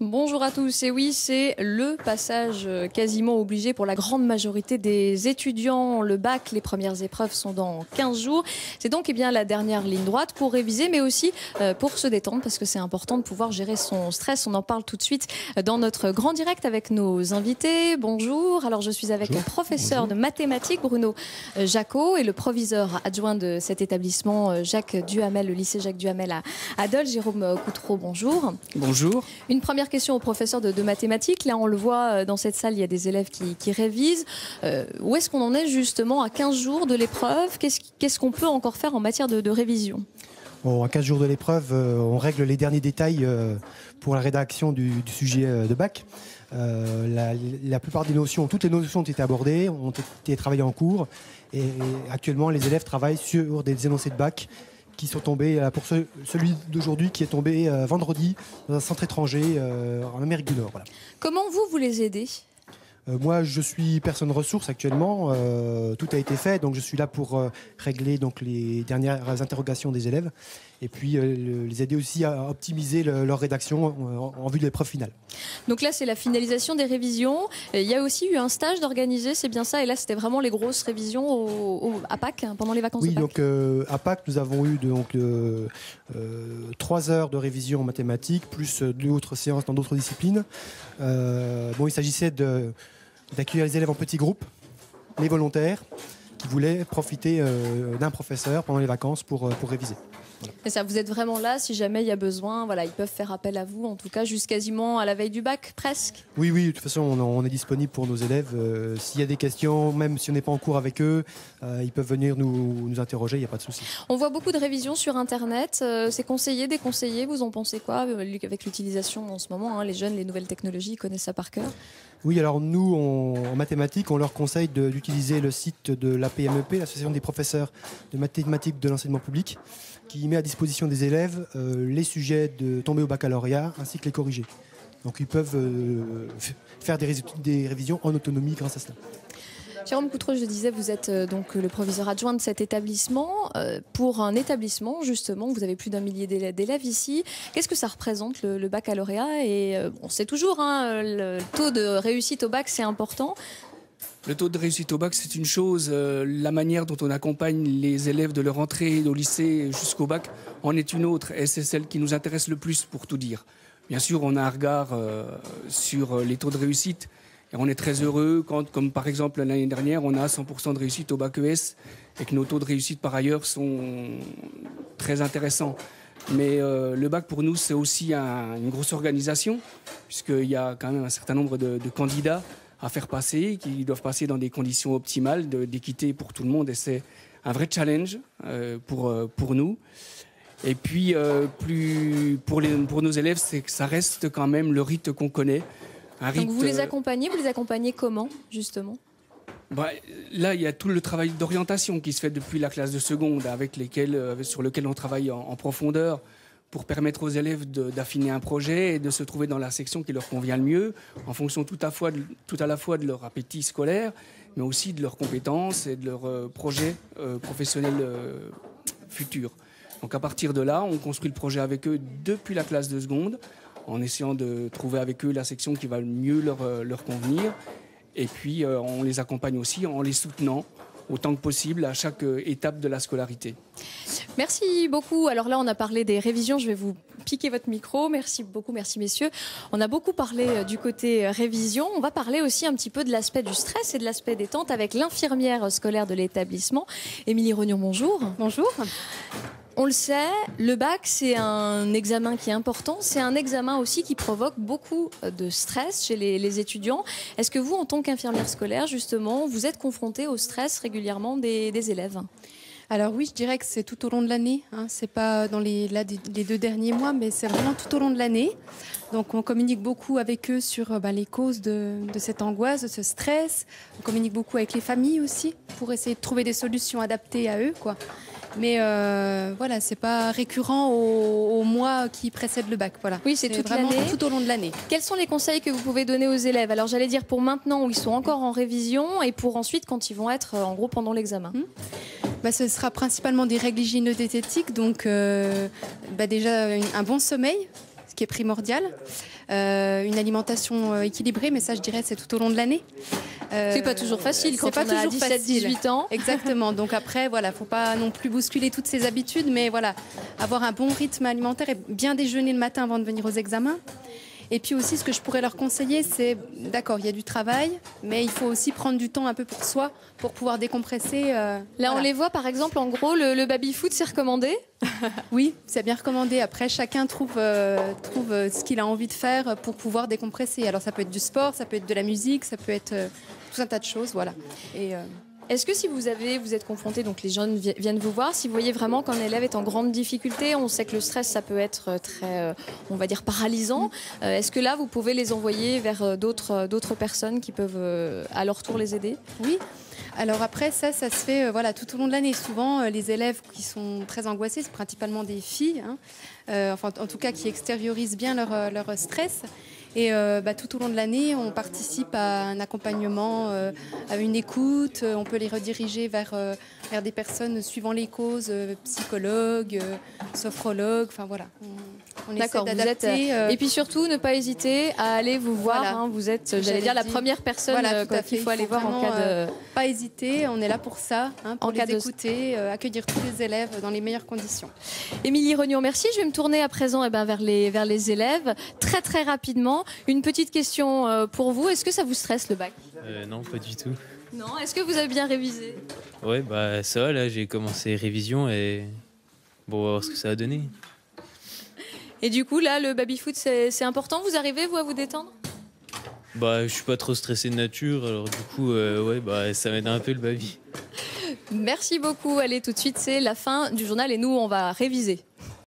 Bonjour à tous, et oui, c'est le passage quasiment obligé pour la grande majorité des étudiants. Le bac, les premières épreuves sont dans 15 jours. C'est donc la dernière ligne droite pour réviser, mais aussi pour se détendre, parce que c'est important de pouvoir gérer son stress. On en parle tout de suite dans notre grand direct avec nos invités. Bonjour, alors je suis avec le professeur de mathématiques, Bruno Jacot, et le proviseur adjoint de cet établissement, Jacques Duhamel, le lycée Jacques Duhamel à Dole, Jérôme Coutreau. Bonjour. Bonjour. Une première question au professeur de mathématiques. Là, on le voit dans cette salle, il y a des élèves qui révisent. Où est-ce qu'on en est justement à 15 jours de l'épreuve? Qu'est-ce qu'on peut encore faire en matière de révision? Bon, à 15 jours de l'épreuve, on règle les derniers détails pour la rédaction du sujet de bac. La plupart des notions, toutes les notions ont été abordées, ont été travaillées en cours. Et actuellement, les élèves travaillent sur des énoncés de bac qui sont tombés, pour celui d'aujourd'hui qui est tombé vendredi dans un centre étranger en Amérique du Nord. Voilà. Comment vous les aidez ? Moi, je suis personne ressource actuellement. Tout a été fait, donc je suis là pour régler donc, les dernières interrogations des élèves et puis les aider aussi à optimiser leur rédaction en vue de l'épreuve finale. Donc là, c'est la finalisation des révisions. Il y a aussi eu un stage d'organiser, c'est bien ça. Et là, c'était vraiment les grosses révisions à Pâques, pendant les vacances de Pâques. Oui, donc à Pâques, nous avons eu 3 heures de révision en mathématiques, plus 2 autres séances dans d'autres disciplines. Il s'agissait d'accueillir les élèves en petits groupes, les volontaires, qui voulaient profiter d'un professeur pendant les vacances pour réviser. Voilà. Et ça, vous êtes vraiment là, si jamais il y a besoin, voilà, ils peuvent faire appel à vous, en tout cas, jusqu'à quasiment à la veille du bac, presque. Oui, de toute façon, on est disponible pour nos élèves. S'il y a des questions, même si on n'est pas en cours avec eux, ils peuvent venir nous interroger, il n'y a pas de souci. On voit beaucoup de révisions sur Internet. C'est conseillé, déconseillé, vous en pensez quoi avec l'utilisation en ce moment, les jeunes, les nouvelles technologies, ils connaissent ça par cœur? Oui, alors nous, en mathématiques, on leur conseille d'utiliser le site de l'APMEP, l'Association des professeurs de mathématiques de l'enseignement public, qui met à disposition des élèves les sujets tombés au baccalauréat ainsi que les corrigés. Donc ils peuvent faire des révisions en autonomie grâce à cela. Jérôme Coutreau, je disais, vous êtes donc le proviseur adjoint de cet établissement. Pour un établissement, justement, vous avez plus d'1 millier d'élèves ici. Qu'est-ce que ça représente le baccalauréat? Et on sait toujours, le taux de réussite au bac, c'est important. Le taux de réussite au bac, c'est une chose. La manière dont on accompagne les élèves de leur entrée au lycée jusqu'au bac en est une autre. Et c'est celle qui nous intéresse le plus, pour tout dire. Bien sûr, on a un regard sur les taux de réussite. Et on est très heureux quand, comme par exemple l'année dernière, on a 100% de réussite au bac ES et que nos taux de réussite par ailleurs sont très intéressants. Mais le bac pour nous, c'est aussi une grosse organisation, puisqu'il y a quand même un certain nombre de candidats à faire passer, qui doivent passer dans des conditions optimales d'équité pour tout le monde. Et c'est un vrai challenge pour nous. Et puis, pour nos élèves, c'est que ça reste quand même le rythme qu'on connaît. Donc vous les accompagnez comment, justement? Là, il y a tout le travail d'orientation qui se fait depuis la classe de seconde, sur lequel on travaille en profondeur pour permettre aux élèves d'affiner un projet et de se trouver dans la section qui leur convient le mieux, en fonction tout à la fois de leur appétit scolaire, mais aussi de leurs compétences et de leurs projets professionnels futurs. Donc à partir de là, on construit le projet avec eux depuis la classe de seconde, en essayant de trouver avec eux la section qui va le mieux leur convenir. Et puis, on les accompagne aussi en les soutenant autant que possible à chaque étape de la scolarité. Merci beaucoup. Alors là, on a parlé des révisions. Je vais vous piquer votre micro. Merci beaucoup, merci messieurs. On a beaucoup parlé du côté révision. On va parler aussi un petit peu de l'aspect du stress et de l'aspect détente avec l'infirmière scolaire de l'établissement. Émilie Rognon, bonjour. Bonjour. On le sait, le bac, c'est un examen qui est important. C'est un examen aussi qui provoque beaucoup de stress chez les étudiants. Est-ce que vous, en tant qu'infirmière scolaire, justement, vous êtes confrontée au stress régulièrement des élèves ? Alors oui, je dirais que c'est tout au long de l'année. C'est pas dans les 2 derniers mois, mais c'est vraiment tout au long de l'année. Donc on communique beaucoup avec eux sur les causes de cette angoisse, de ce stress. On communique beaucoup avec les familles aussi pour essayer de trouver des solutions adaptées à eux, quoi. Mais voilà, c'est pas récurrent au mois qui précède le bac. Voilà. Oui, c'est toute vraiment l'année. Tout au long de l'année. Quels sont les conseils que vous pouvez donner aux élèves? Alors j'allais dire pour maintenant où ils sont encore en révision et pour ensuite quand ils vont être en gros pendant l'examen. Ce sera principalement des règles hygiéno-diététiques, donc déjà un bon sommeil, qui est primordial. Une alimentation équilibrée, mais ça, je dirais, c'est tout au long de l'année. C'est pas toujours facile quand on a 17-18 ans. Exactement. Donc après, voilà, faut pas non plus bousculer toutes ses habitudes, mais voilà, avoir un bon rythme alimentaire et bien déjeuner le matin avant de venir aux examens. Et puis aussi, ce que je pourrais leur conseiller, c'est, d'accord, il y a du travail, mais il faut aussi prendre du temps un peu pour soi, pour pouvoir décompresser. Là, voilà. on les voit, par exemple, en gros, le baby-foot, c'est recommandé? Oui, c'est bien recommandé. Après, chacun trouve ce qu'il a envie de faire pour pouvoir décompresser. Alors, ça peut être du sport, ça peut être de la musique, ça peut être tout un tas de choses, voilà. Et... Est-ce que si vous êtes confronté, donc les jeunes viennent vous voir, si vous voyez vraiment qu'un élève est en grande difficulté, on sait que le stress, ça peut être très, on va dire, paralysant. Est-ce que là, vous pouvez les envoyer vers d'autres personnes qui peuvent à leur tour les aider? Oui. Alors après, ça se fait voilà, tout au long de l'année. Souvent, les élèves qui sont très angoissés, c'est principalement des filles, enfin, en tout cas qui extériorisent bien leur stress. Et tout au long de l'année, on participe à un accompagnement, à une écoute. On peut les rediriger vers des personnes suivant les causes, psychologues, sophrologues. Enfin voilà, on essaie d'adapter. Et puis surtout, ne pas hésiter à aller vous voir. Voilà. Vous êtes, j'allais dire, la première personne qu'il faut aller voir en cas de... Pas hésiter, on est là pour ça, pour les écouter, accueillir tous les élèves dans les meilleures conditions. Émilie Regnault, merci. Je vais me tourner à présent vers les élèves. Très très rapidement, une petite question pour vous. Est-ce que ça vous stresse le bac? Non, pas du tout. Non. Est-ce que vous avez bien révisé? Ouais, ça va, là j'ai commencé révision et bon, on va voir ce que ça va donner. Et du coup, là, le baby-foot, c'est important. Vous arrivez, vous, à vous détendre? Je suis pas trop stressé de nature, alors du coup, ça m'aide un peu le baby. Merci beaucoup. Allez, tout de suite, c'est la fin du journal et nous, on va réviser.